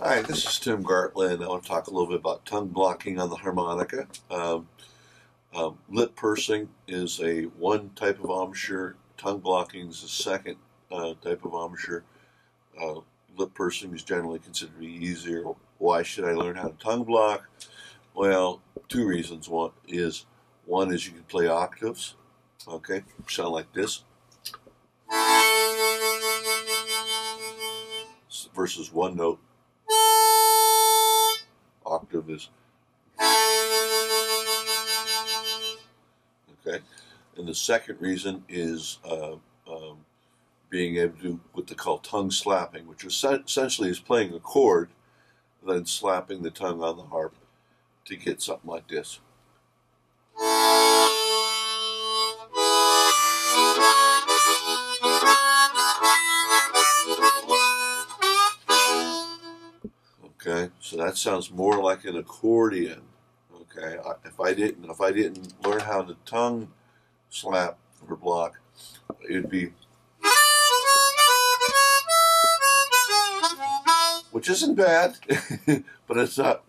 Hi, this is Tim Gartland. I want to talk a little bit about tongue blocking on the harmonica. Lip pursing is one type of embouchure. Tongue blocking is the second type of embouchure. Lip pursing is generally considered to be easier. Why should I learn how to tongue block? Well, two reasons. One is you can play octaves. Okay, sound like this. Versus one note. Octave is okay, and the second reason is being able to do what they call tongue slapping, which essentially is playing a chord, then slapping the tongue on the harp to get something like this. Okay, so that sounds more like an accordion. Okay, if I didn't learn how to tongue slap or block, it'd be, which isn't bad, but it's not.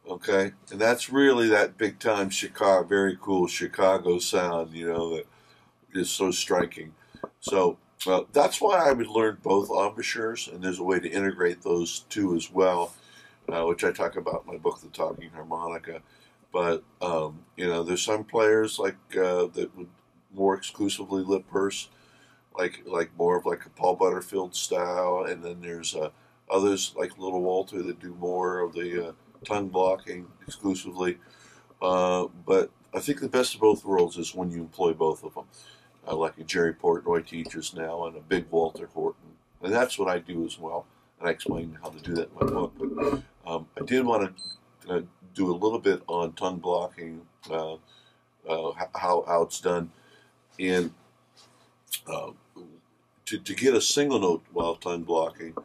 Okay, and that's really that big time Chicago, very cool Chicago sound, that is so striking. So that's why I would learn both embouchures, and there's a way to integrate those two as well, which I talk about in my book, The Talking Harmonica. But there's some players that would more exclusively lip purse, like more of like a Paul Butterfield style, and then there's others like Little Walter that do more of the tongue blocking exclusively. But I think the best of both worlds is when you employ both of them. Like a Jerry Portnoy teaches now, and a big Walter Horton, and that's what I do as well. And I explain how to do that in my book. But I did want to do a little bit on tongue blocking, how it's done, and to get a single note while tongue blocking,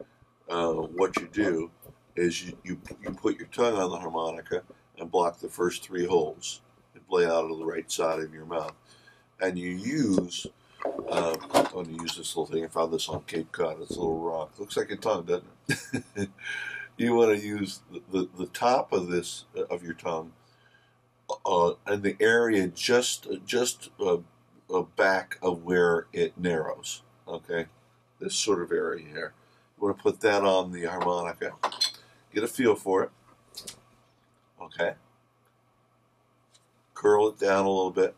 what you do is you put your tongue on the harmonica and block the first three holes and play out of the right side of your mouth. And you use, I'm going to use this little thing. I found this on Cape Cod. It's a little rock. Looks like a tongue, doesn't it? You want to use the top of your tongue and the area just back of where it narrows. Okay, this sort of area here. You want to put that on the harmonica. Get a feel for it. Okay. Curl it down a little bit.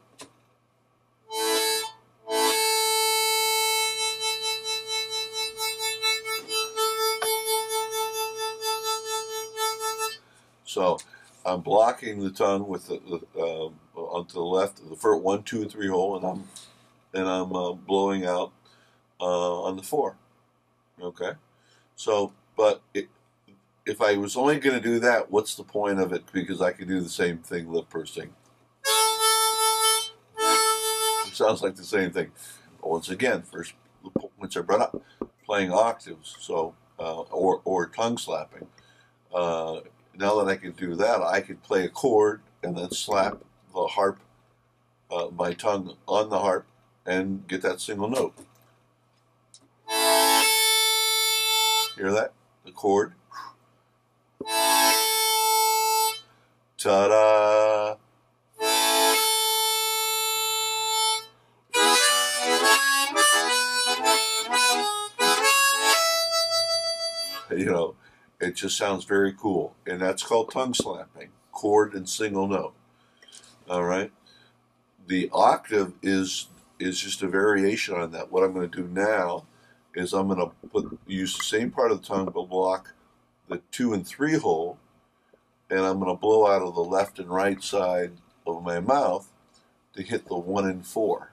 So I'm blocking the tongue with onto the left, the first 1, 2, and 3 hole, and I'm blowing out on the 4. Okay, so but if I was only going to do that, what's the point of it? Because I could do the same thing lip pursing. It sounds like the same thing. But once again, first once I brought up playing octaves, so or tongue slapping. Now that I can do that, I could play a chord and then slap the harp, my tongue on the harp, and get that single note. Hear that? The chord. Ta-da! It just sounds very cool, and that's called tongue slapping, chord and single note. All right, the octave is just a variation on that. What I'm going to do now is I'm going to use the same part of the tongue but block the 2 and 3 hole, and I'm going to blow out of the left and right side of my mouth to hit the 1 and 4.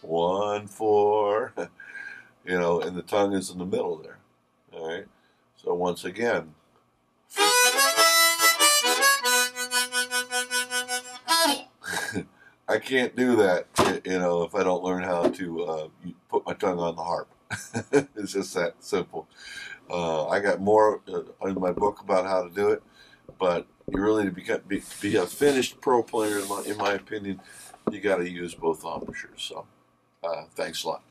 One, 4, and the tongue is in the middle there. All right. So once again, I can't do that, if I don't learn how to put my tongue on the harp. It's just that simple. I got more in my book about how to do it, but You really be a finished pro player, in my opinion, you got to use both embouchures. So, thanks a lot.